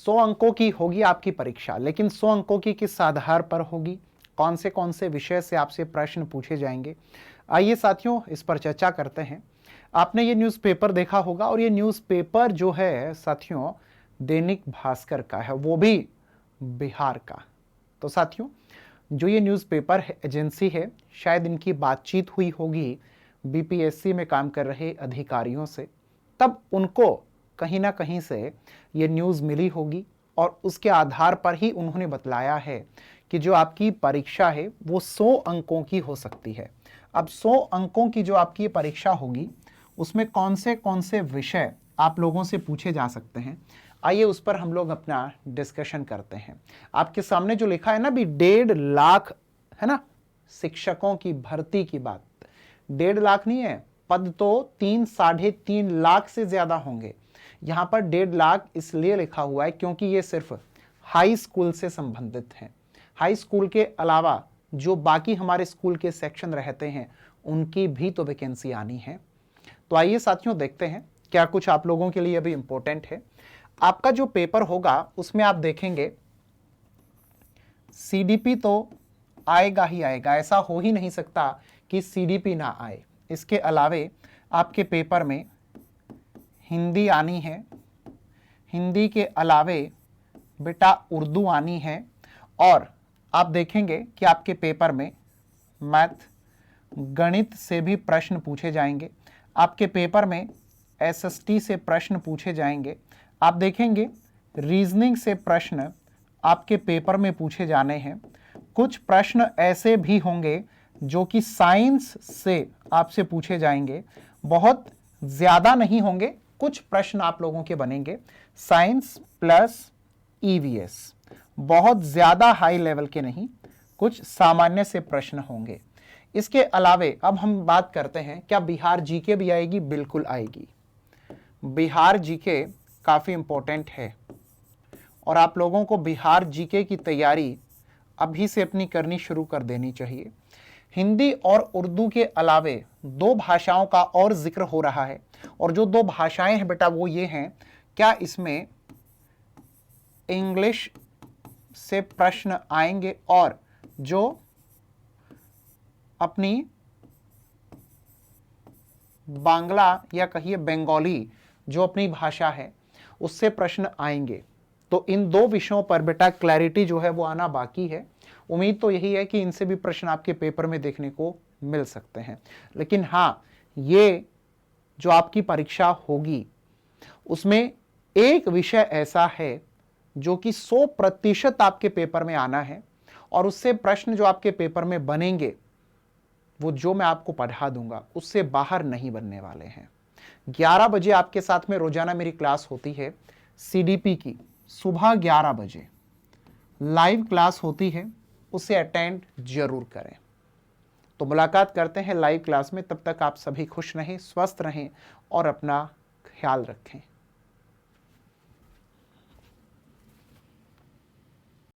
100 अंकों की होगी आपकी परीक्षा, लेकिन 100 अंकों की किस आधार पर होगी, कौन से विषय से आपसे प्रश्न पूछे जाएंगे। आइए साथियों इस पर चर्चा करते हैं। आपने ये न्यूज़पेपर देखा होगा, और ये न्यूज़पेपर जो है साथियों दैनिक भास्कर का है, वो भी बिहार का। तो साथियों जो ये न्यूज़पेपर एजेंसी है, शायद इनकी बातचीत हुई होगी बीपीएससी में काम कर रहे अधिकारियों से, तब उनको कहीं ना कहीं से ये न्यूज़ मिली होगी, और उसके आधार पर ही उन्होंने बतलाया है कि जो आपकी परीक्षा है वो 100 अंकों की हो सकती है। अब 100 अंकों की जो आपकी परीक्षा होगी उसमें कौन से विषय आप लोगों से पूछे जा सकते हैं, आइए उस पर हम लोग अपना डिस्कशन करते हैं। आपके सामने जो लिखा है ना भी 1.5 लाख, है ना, शिक्षकों की भर्ती की बात, 1.5 लाख नहीं है, पद तो 3-3.5 लाख से ज्यादा होंगे। यहां पर 1.5 लाख इसलिए लिखा हुआ है क्योंकि ये सिर्फ हाई स्कूल से संबंधित है। हाई स्कूल के अलावा जो बाकी हमारे स्कूल के सेक्शन रहते हैं उनकी भी तो वैकेंसी आनी है। तो आइए साथियों देखते हैं क्या कुछ आप लोगों के लिए अभी इंपॉर्टेंट है। आपका जो पेपर होगा उसमें आप देखेंगे सीडीपी तो आएगा ही आएगा, ऐसा हो ही नहीं सकता कि सीडीपी ना आए। इसके अलावे आपके पेपर में हिंदी आनी है, हिंदी के अलावे बेटा उर्दू आनी है, और आप देखेंगे कि आपके पेपर में मैथ गणित से भी प्रश्न पूछे जाएंगे। आपके पेपर में एसएसटी से प्रश्न पूछे जाएंगे। आप देखेंगे रीजनिंग से प्रश्न आपके पेपर में पूछे जाने हैं। कुछ प्रश्न ऐसे भी होंगे जो कि साइंस से आपसे पूछे जाएंगे, बहुत ज्यादा नहीं होंगे, कुछ प्रश्न आप लोगों के बनेंगे साइंस प्लस ईवीएस, बहुत ज्यादा हाई लेवल के नहीं, कुछ सामान्य से प्रश्न होंगे। इसके अलावे अब हम बात करते हैं क्या बिहार जीके भी आएगी। बिल्कुल आएगी, बिहार जीके काफी इंपॉर्टेंट है, और आप लोगों को बिहार जीके की तैयारी अभी से अपनी करनी शुरू कर देनी चाहिए। हिंदी और उर्दू के अलावे 2 भाषाओं का और जिक्र हो रहा है, और जो 2 भाषाएं हैं बेटा वो ये हैं, क्या इसमें इंग्लिश से प्रश्न आएंगे, और जो अपनी बांग्ला या कहिए बंगाली जो अपनी भाषा है उससे प्रश्न आएंगे। तो इन 2 विषयों पर बेटा क्लैरिटी जो है वो आना बाकी है। उम्मीद तो यही है कि इनसे भी प्रश्न आपके पेपर में देखने को मिल सकते हैं। लेकिन हाँ, ये जो आपकी परीक्षा होगी उसमें एक विषय ऐसा है जो कि 100% आपके पेपर में आना है, और उससे प्रश्न जो आपके पेपर में बनेंगे वो जो मैं आपको पढ़ा दूंगा उससे बाहर नहीं बनने वाले हैं। 11 बजे आपके साथ में रोजाना मेरी क्लास होती है सीडीपी की, सुबह 11 बजे लाइव क्लास होती है, उसे अटेंड जरूर करें। तो मुलाकात करते हैं लाइव क्लास में, तब तक आप सभी खुश रहें, स्वस्थ रहें और अपना ख्याल रखें।